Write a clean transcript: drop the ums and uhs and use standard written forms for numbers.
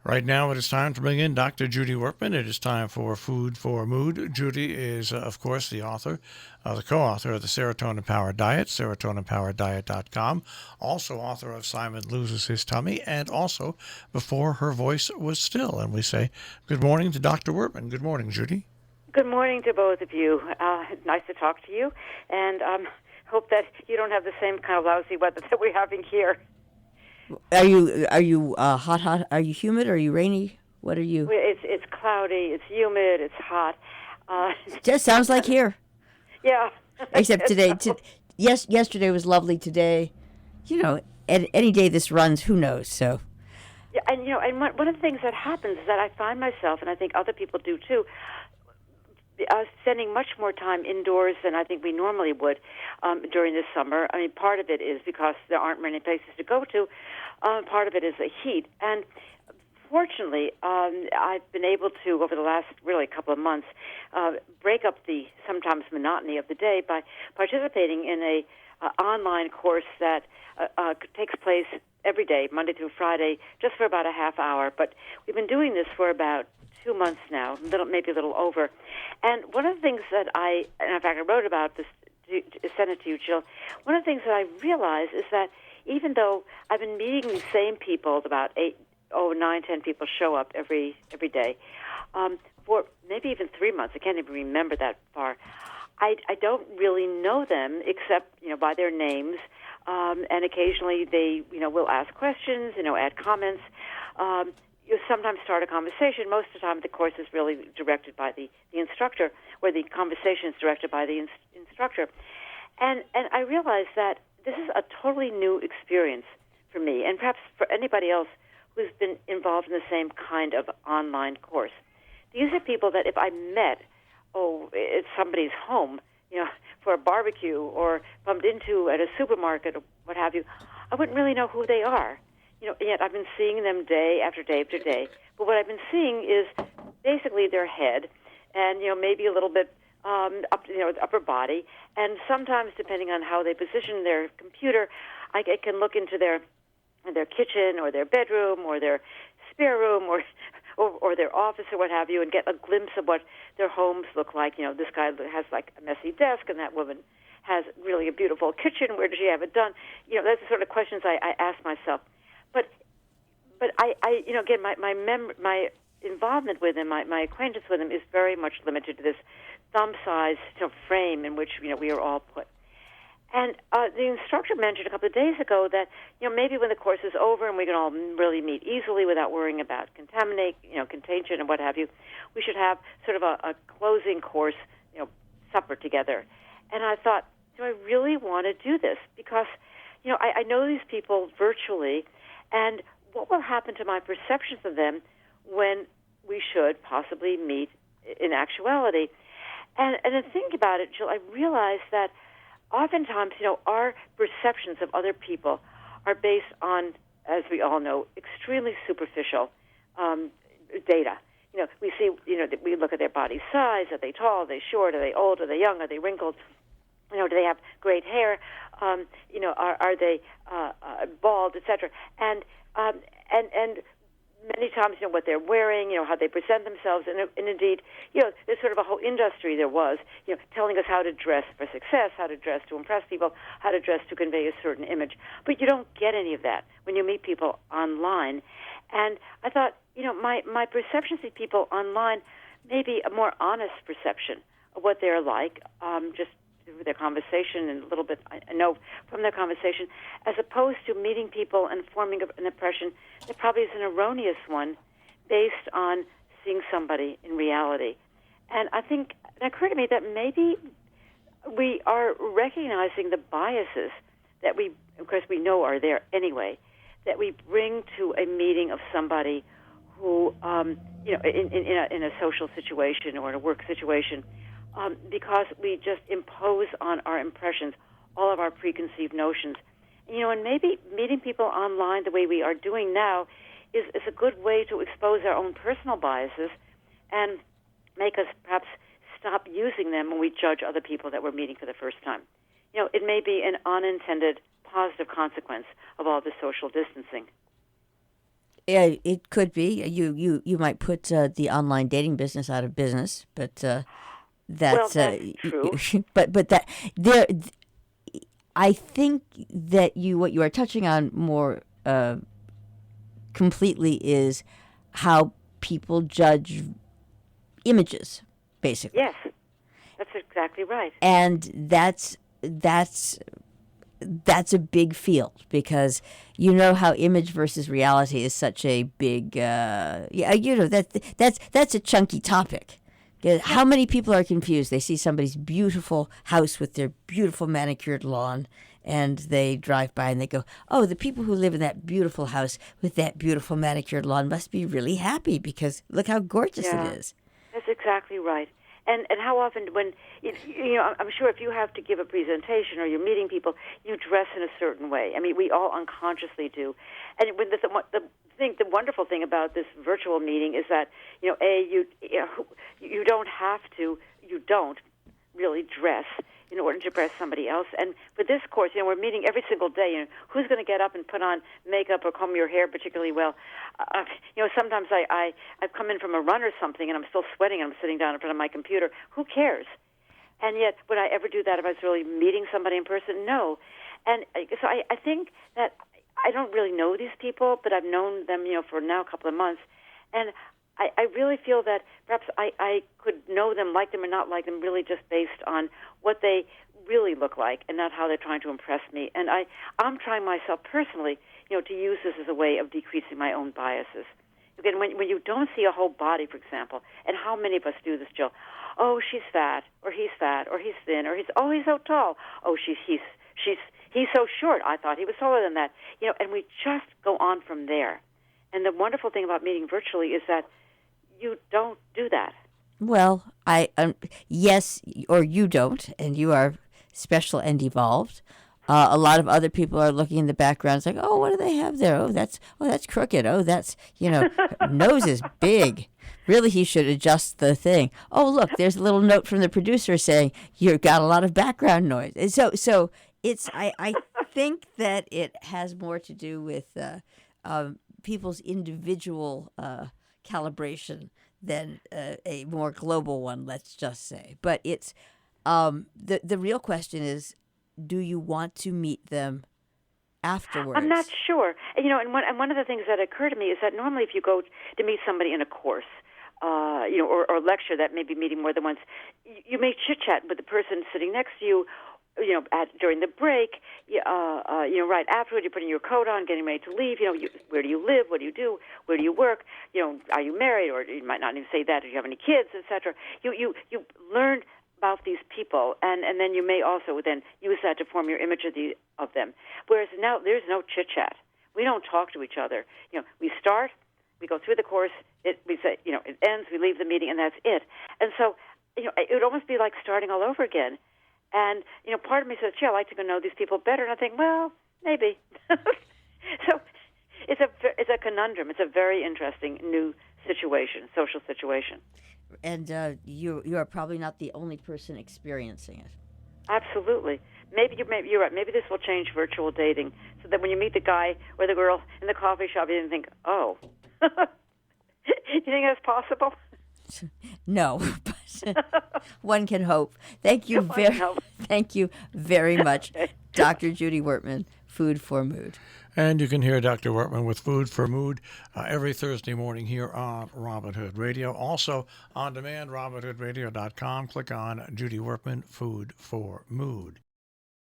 Right now, it is time to bring in Dr. Judy Wurtman. It is time for Food for Mood. Judy is, of course, the author, the co-author of the Serotonin Powered Diet, serotoninpowereddiet.com, also author of Simon Loses His Tummy, and also Before Her Voice Was Still. And we say good morning to Dr. Wurtman. Good morning, Judy. Good morning to both of you. Nice to talk to you, and hope that you don't have the same kind of lousy weather that we're having here. Are you hot? Are you humid? Are you rainy? What are you? It's cloudy. It's humid. It's hot. Just sounds like here. Yeah. Except today. Yesterday was lovely. Today, any day this runs, who knows? So. Yeah, and one of the things that happens is that I find myself, and I think other people do too, spending much more time indoors than I think we normally would during this summer. I mean, part of it is because there aren't many places to go to. Part of it is the heat. And fortunately, I've been able to, over the last really couple of months, break up the sometimes monotony of the day by participating in a online course that takes place every day, Monday through Friday, just for about a half hour. But we've been doing this for about 2 months now, maybe a little over. And one of the things that and in fact I wrote about this, sent it to you, Jill, one of the things that I realized is that even though I've been meeting the same people, about 9, 10 people show up every day, for maybe even 3 months, I can't even remember that far, I don't really know them except, by their names, and occasionally they, will ask questions, add comments, you sometimes start a conversation. Most of the time, the course is really directed by the instructor, or the conversation is directed by the instructor. And I realized that this is a totally new experience for me, and perhaps for anybody else who's been involved in the same kind of online course. These are people that if I met, at somebody's home, for a barbecue, or bumped into at a supermarket or what have you, I wouldn't really know who they are. Yet I've been seeing them day after day after day. But what I've been seeing is basically their head, and maybe a little bit up, the upper body, and sometimes depending on how they position their computer, I can look into their kitchen or their bedroom or their spare room or their office or what have you, and get a glimpse of what their homes look like. This guy has like a messy desk, and that woman has really a beautiful kitchen. Where does she have it done? That's the sort of questions I ask myself. But I again, my involvement with him, my acquaintance with him is very much limited to this thumb-sized frame in which we are all put. And the instructor mentioned a couple of days ago that maybe when the course is over and we can all really meet easily without worrying about contagion and what have you, we should have sort of a closing course, supper together. And I thought, do I really want to do this? Because I know these people virtually. And what will happen to my perceptions of them when we should possibly meet in actuality? And to think about it, Jill, I realized that oftentimes, our perceptions of other people are based on, as we all know, extremely superficial data. We see, we look at their body size. Are they tall? Are they short? Are they old? Are they young? Are they wrinkled? Do they have great hair? Are they bald, etc.? And many times, what they're wearing, how they present themselves, and indeed, there's sort of a whole industry there was, telling us how to dress for success, how to dress to impress people, how to dress to convey a certain image. But you don't get any of that when you meet people online. And I thought, my perceptions of people online may be a more honest perception of what they're like, just through their conversation and a little bit I know from their conversation, as opposed to meeting people and forming an impression that probably is an erroneous one based on seeing somebody in reality. And I think it occurred to me that maybe we are recognizing the biases that we, of course, we know are there anyway, that we bring to a meeting of somebody who, in a social situation or in a work situation, because we just impose on our impressions all of our preconceived notions. And maybe meeting people online the way we are doing now is a good way to expose our own personal biases and make us perhaps stop using them when we judge other people that we're meeting for the first time. It may be an unintended positive consequence of all the social distancing. Yeah, it could be. You might put the online dating business out of business, but Well, that's that's true. but that there. I think that what you are touching on more completely is how people judge images, basically. Yes, that's exactly right. And that's a big field, because you know how image versus reality is such a big that's a chunky topic. How many people are confused? They see somebody's beautiful house with their beautiful manicured lawn, and they drive by and they go, "Oh, the people who live in that beautiful house with that beautiful manicured lawn must be really happy because look how gorgeous it is." That's exactly right. And how often when, I'm sure if you have to give a presentation or you're meeting people, you dress in a certain way. I mean, we all unconsciously do. And when the wonderful thing about this virtual meeting is that, you don't really dress in order to impress somebody else. And for this course, we're meeting every single day. Who's going to get up and put on makeup or comb your hair particularly well? Sometimes I've come in from a run or something, and I'm still sweating, and I'm sitting down in front of my computer. Who cares? And yet, would I ever do that if I was really meeting somebody in person? No. And so I think that I don't really know these people, but I've known them, for now a couple of months. And I really feel that perhaps I could know them, like them or not like them, really just based on what they really look like and not how they're trying to impress me. And I'm trying myself personally, to use this as a way of decreasing my own biases. Again, when you don't see a whole body, for example, and how many of us do this, Jill? Oh, she's fat, or he's thin, or he's so tall. Oh, he's so short. I thought he was taller than that. And we just go on from there. And the wonderful thing about meeting virtually is that you don't do that. Well, yes, or you don't, and you are special and evolved. A lot of other people are looking in the background. It's like, oh, what do they have there? Oh, that's crooked. Oh, that's nose is big. Really, he should adjust the thing. Oh, look, there's a little note from the producer saying you've got a lot of background noise. And so it's I think that it has more to do with people's individual calibration than a more global one, let's just say. But it's the real question is, do you want to meet them afterwards? I'm not sure. And one of the things that occur to me is that normally if you go to meet somebody in a course, or lecture that may be meeting more than once, you may chit-chat with the person sitting next to you, during the break, right afterward, you're putting your coat on, getting ready to leave. Where do you live? What do you do? Where do you work? Are you married? Or you might not even say that. Do you have any kids, etc. You learn about these people, and then you may also then use that to form your image of them. Whereas now there's no chit-chat. We don't talk to each other. We start, we go through the course, we say, it ends, we leave the meeting, and that's it. And so, it would almost be like starting all over again. And, part of me says, gee, I'd like to go know these people better. And I think, well, maybe. So it's a conundrum. It's a very interesting new situation, social situation. And you are probably not the only person experiencing it. Absolutely. Maybe you're right. Maybe this will change virtual dating so that when you meet the guy or the girl in the coffee shop, you didn't think, oh. You think that's possible? No, but one can hope. Thank you very much, Dr. Judy Wurtman, Food for Mood. And you can hear Dr. Wurtman with Food for Mood every Thursday morning here on Robin Hood Radio. Also on demand, robinhoodradio.com. Click on Judy Wurtman, Food for Mood.